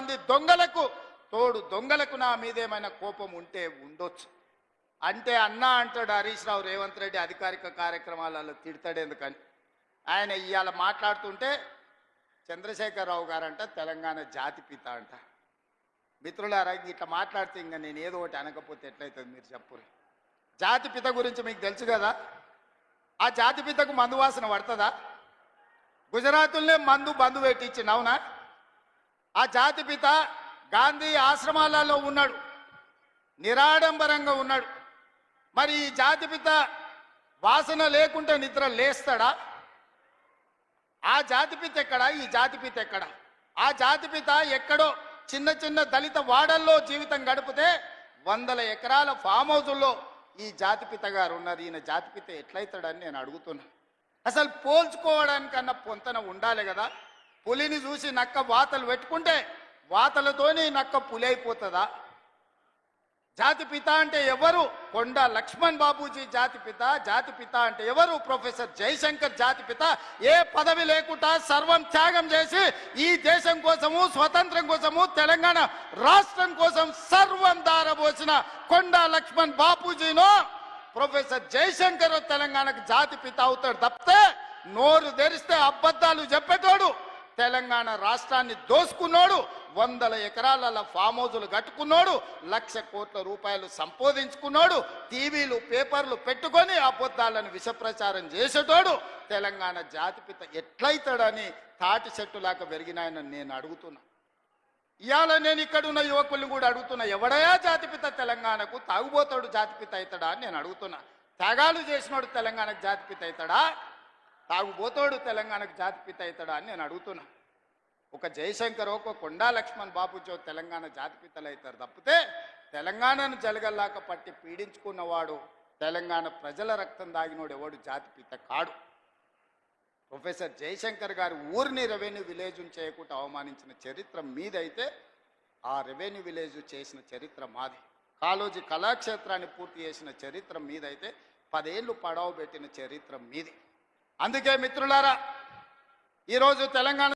మంది దొంగలకు తోడు దొంగలకు నా మీద ఏమైనా కోపం ఉంటే ఉండొచ్చు. అంటే అన్నా అంటాడు హరీష్ రావు రేవంత్ రెడ్డి అధికారిక కార్యక్రమాలలో తిడతాడు ఎందుకని. ఆయన ఇవాళ మాట్లాడుతుంటే చంద్రశేఖరరావు గారంట తెలంగాణ జాతిపిత అంట. మిత్రులారా, ఇట్లా మాట్లాడితే ఇంకా నేను ఏదో ఒకటి అనకపోతే ఎట్లయితుంది మీరు చెప్పురు. జాతిపిత గురించి మీకు తెలుసు కదా. ఆ జాతిపితకు మందు వాసన పడుతుందా? గుజరాతుల్నే బంధు పెట్టించింది, అవునా? ఆ జాతిపిత గాంధీ ఆశ్రమాలలో ఉన్నాడు, నిరాడంబరంగా ఉన్నాడు. మరి ఈ జాతిపిత వాసన లేకుంటే నిద్ర లేస్తాడా? ఆ జాతిపిత ఎక్కడా? ఈ జాతిపిత ఎక్కడా? ఆ జాతిపిత ఎక్కడో చిన్న చిన్న దళిత వాడల్లో జీవితం గడిపితే 100 ఎకరాల ఫామ్ హౌజుల్లో ఈ జాతిపిత గారు ఉన్నారు. ఈయన జాతిపిత ఎట్లయితాడని నేను అడుగుతున్నా. అసలు పోల్చుకోవడానికన్నా పొంతన ఉండాలి కదా. పులిని చూసి నక్క వాతలు పెట్టుకుంటే వాతలతోనే నక్క పులి అయిపోతుందా? జాతిపిత అంటే ఎవరు? కొండా లక్ష్మణ్ బాబూజీ జాతిపిత. జాతిపిత అంటే ఎవరు? ప్రొఫెసర్ జయశంకర్ జాతిపిత. ఏ పదవి లేకుండా సర్వం త్యాగం చేసి ఈ దేశం కోసము, స్వతంత్రం కోసము, తెలంగాణ రాష్ట్రం కోసం సర్వం దారబోసిన కొండా లక్ష్మణ్ బాపూజీనో ప్రొఫెసర్ జయశంకర్ తెలంగాణకు జాతిపిత అవుతాడు తప్పితే నోరు తెరిస్తే అబద్ధాలు చెప్పేటోడు, తెలంగాణ రాష్ట్రాన్ని దోసుకున్నాడు, 100 ఎకరాల ఫామ్ హౌజులు కట్టుకున్నాడు, 1,00,000 కోట్ల రూపాయలు సంపాదించుకున్నాడు, టీవీలు పేపర్లు పెట్టుకొని అబద్ధాలను విషప్రచారం చేసేటోడు తెలంగాణ జాతిపిత ఎట్లయితాడని తాటి చెట్టులాగా పెరిగినాయని నేను అడుగుతున్నా. ఇవాళ నేను ఇక్కడున్న యువకుల్ని కూడా అడుగుతున్నా, ఎవడయా జాతిపిత తెలంగాణకు? తాగుబోతాడు జాతిపిత అవుతాడా అని నేను అడుగుతున్నా. త్యాగాలు చేసినోడు తెలంగాణకు జాతిపిత అవుతాడా? తాగుబోతాడు తెలంగాణకు జాతిపిత అవుతాడా అని నేను అడుగుతున్నా. ఒక జయశంకర్, ఒక కొండా లక్ష్మణ్ బాబుజీ తెలంగాణ జాతిపితలు అవుతారు తప్పితే తెలంగాణను జలగల్లాక పట్టి పీడించుకున్నవాడు, తెలంగాణ ప్రజల రక్తం దాగినోడు ఎవడు జాతిపిత కాడు. ప్రొఫెసర్ జయశంకర్ గారు ఊరిని రెవెన్యూ విలేజ్ చేయకుండా అవమానించిన చరిత్ర మీదైతే ఆ రెవెన్యూ విలేజ్ చేసిన చరిత్ర మాది. కాళోజీ కళాక్షేత్రాన్ని పూర్తి చేసిన చరిత్ర మీదైతే 10 ఏళ్ళు పడవ పెట్టిన చరిత్ర మీది. అందుకే మిత్రులారా, ఈరోజు తెలంగాణ